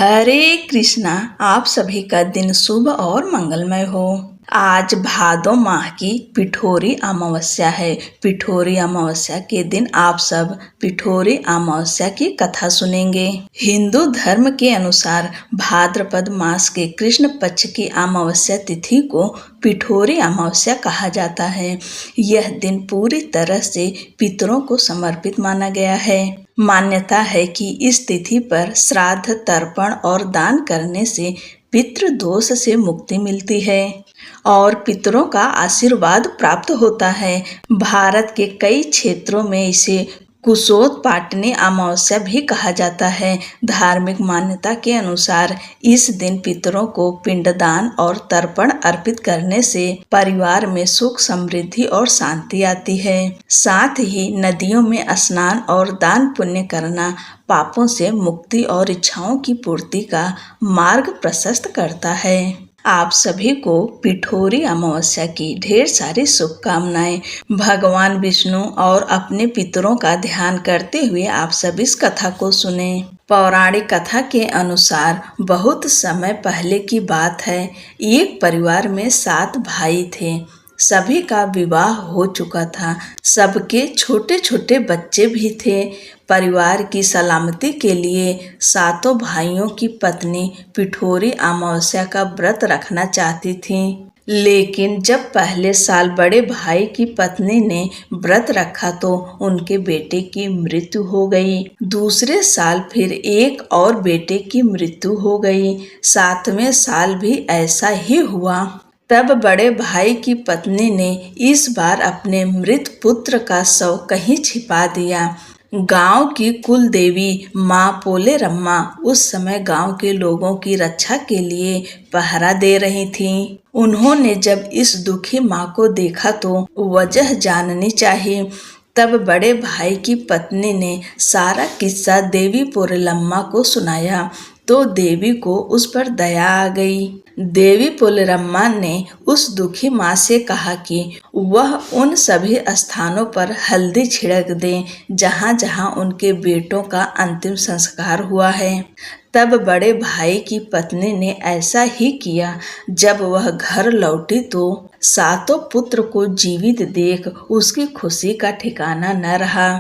हरे कृष्णा। आप सभी का दिन शुभ और मंगलमय हो। आज भादो माह की पिठोरी अमावस्या है। पिठोरी अमावस्या के दिन आप सब पिठोरी अमावस्या की कथा सुनेंगे। हिंदू धर्म के अनुसार भाद्रपद मास के कृष्ण पक्ष की अमावस्या तिथि को पिठोरी अमावस्या कहा जाता है। यह दिन पूरी तरह से पितरों को समर्पित माना गया है। मान्यता है कि इस तिथि पर श्राद्ध, तर्पण और दान करने से पितृ दोष से मुक्ति मिलती है और पितरों का आशीर्वाद प्राप्त होता है। भारत के कई क्षेत्रों में इसे कुशोत्पाटनी अमावस्या भी कहा जाता है। धार्मिक मान्यता के अनुसार इस दिन पितरों को पिंडदान और तर्पण अर्पित करने से परिवार में सुख, समृद्धि और शांति आती है। साथ ही नदियों में स्नान और दान पुण्य करना पापों से मुक्ति और इच्छाओं की पूर्ति का मार्ग प्रशस्त करता है। आप सभी को पिठोरी अमावस्या की ढेर सारी शुभकामनाएं। भगवान विष्णु और अपने पितरों का ध्यान करते हुए आप सब इस कथा को सुने। पौराणिक कथा के अनुसार बहुत समय पहले की बात है। एक परिवार में 7 भाई थे। सभी का विवाह हो चुका था। सबके छोटे छोटे बच्चे भी थे। परिवार की सलामती के लिए 7 भाइयों की पत्नी पिठोरी अमावस्या का व्रत रखना चाहती थी। लेकिन जब पहले साल बड़े भाई की पत्नी ने व्रत रखा तो उनके बेटे की मृत्यु हो गई। दूसरे साल फिर एक और बेटे की मृत्यु हो गई। 7वें साल भी ऐसा ही हुआ। तब बड़े भाई की पत्नी ने इस बार अपने मृत पुत्र का शव कहीं छिपा दिया। गांव की कुल देवी माँ पोलेरम्मा उस समय गांव के लोगों की रक्षा के लिए पहरा दे रही थीं। उन्होंने जब इस दुखी माँ को देखा तो वजह जाननी चाहिए। तब बड़े भाई की पत्नी ने सारा किस्सा देवी पोलेरम्मा को सुनाया तो देवी को उस पर दया आ गई। देवी पोलेरम्मा ने उस दुखी माँ से कहा कि वह उन सभी स्थानों पर हल्दी छिड़क दें जहाँ जहाँ उनके बेटों का अंतिम संस्कार हुआ है। तब बड़े भाई की पत्नी ने ऐसा ही किया। जब वह घर लौटी तो 7 पुत्र को जीवित देख उसकी खुशी का ठिकाना न रहा।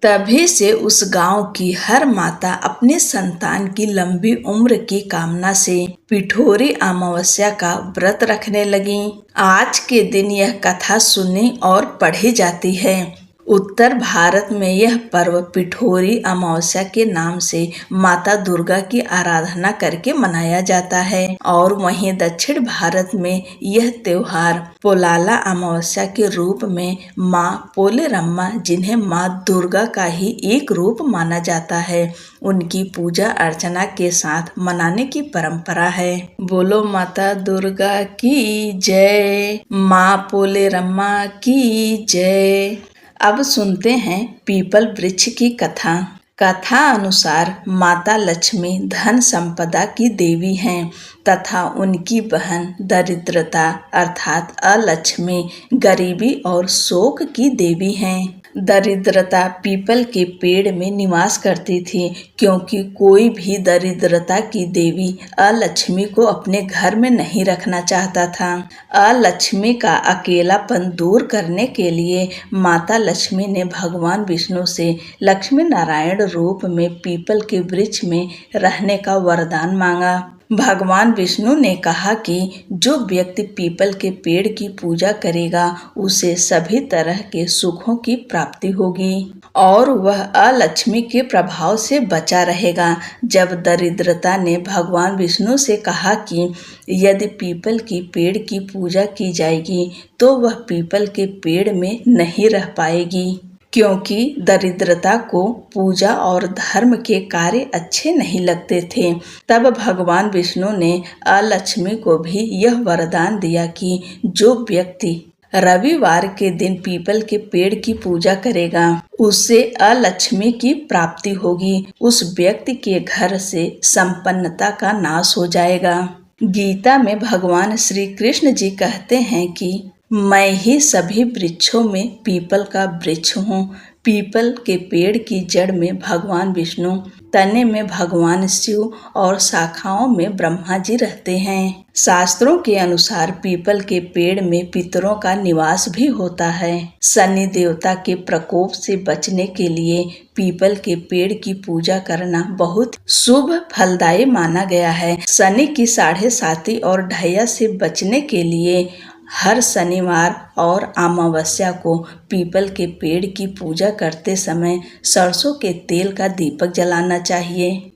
तभी से उस गांव की हर माता अपने संतान की लंबी उम्र की कामना से पिठोरी अमावस्या का व्रत रखने लगी। आज के दिन यह कथा सुनी और पढ़ी जाती है। उत्तर भारत में यह पर्व पिठोरी अमावस्या के नाम से माता दुर्गा की आराधना करके मनाया जाता है और वहीं दक्षिण भारत में यह त्योहार पोलाला अमावस्या के रूप में माँ पोलेरम्मा, जिन्हें माँ दुर्गा का ही एक रूप माना जाता है, उनकी पूजा अर्चना के साथ मनाने की परंपरा है। बोलो माता दुर्गा की जय, माँ पोलेरम्मा की जय। अब सुनते हैं पीपल वृक्ष की कथा। कथा अनुसार माता लक्ष्मी धन संपदा की देवी हैं तथा उनकी बहन दरिद्रता अर्थात अलक्ष्मी गरीबी और शोक की देवी हैं। दरिद्रता पीपल के पेड़ में निवास करती थी क्योंकि कोई भी दरिद्रता की देवी अलक्ष्मी को अपने घर में नहीं रखना चाहता था। अलक्ष्मी का अकेलापन दूर करने के लिए माता लक्ष्मी ने भगवान विष्णु से लक्ष्मी नारायण रूप में पीपल के वृक्ष में रहने का वरदान मांगा। भगवान विष्णु ने कहा कि जो व्यक्ति पीपल के पेड़ की पूजा करेगा उसे सभी तरह के सुखों की प्राप्ति होगी और वह अलक्ष्मी के प्रभाव से बचा रहेगा। जब दरिद्रता ने भगवान विष्णु से कहा कि यदि पीपल की पेड़ की पूजा की जाएगी तो वह पीपल के पेड़ में नहीं रह पाएगी क्योंकि दरिद्रता को पूजा और धर्म के कार्य अच्छे नहीं लगते थे। तब भगवान विष्णु ने अलक्ष्मी को भी यह वरदान दिया कि जो व्यक्ति रविवार के दिन पीपल के पेड़ की पूजा करेगा उससे अलक्ष्मी की प्राप्ति होगी। उस व्यक्ति के घर से संपन्नता का नाश हो जाएगा। गीता में भगवान श्री कृष्ण जी कहते हैं कि मैं ही सभी वृक्षों में पीपल का वृक्ष हूँ। पीपल के पेड़ की जड़ में भगवान विष्णु, तने में भगवान शिव और शाखाओं में ब्रह्मा जी रहते हैं। शास्त्रों के अनुसार पीपल के पेड़ में पितरों का निवास भी होता है। शनि देवता के प्रकोप से बचने के लिए पीपल के पेड़ की पूजा करना बहुत शुभ फलदायी माना गया है। शनि की 7.5 और ढैया से बचने के लिए हर शनिवार और अमावस्या को पीपल के पेड़ की पूजा करते समय सरसों के तेल का दीपक जलाना चाहिए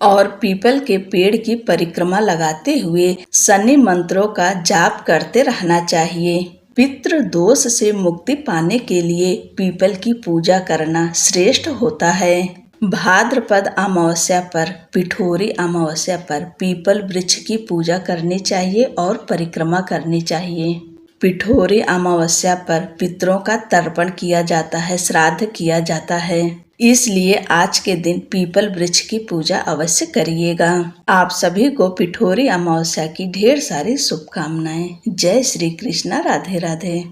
और पीपल के पेड़ की परिक्रमा लगाते हुए शनि मंत्रों का जाप करते रहना चाहिए। पितृ दोष से मुक्ति पाने के लिए पीपल की पूजा करना श्रेष्ठ होता है। भाद्रपद अमावस्या पर, पिठोरी अमावस्या पर पीपल वृक्ष की पूजा करनी चाहिए और परिक्रमा करनी चाहिए। पिठोरी अमावस्या पर पितरों का तर्पण किया जाता है, श्राद्ध किया जाता है, इसलिए आज के दिन पीपल वृक्ष की पूजा अवश्य करिएगा। आप सभी को पिठोरी अमावस्या की ढेर सारी शुभकामनाएं। जय श्री कृष्णा। राधे राधे।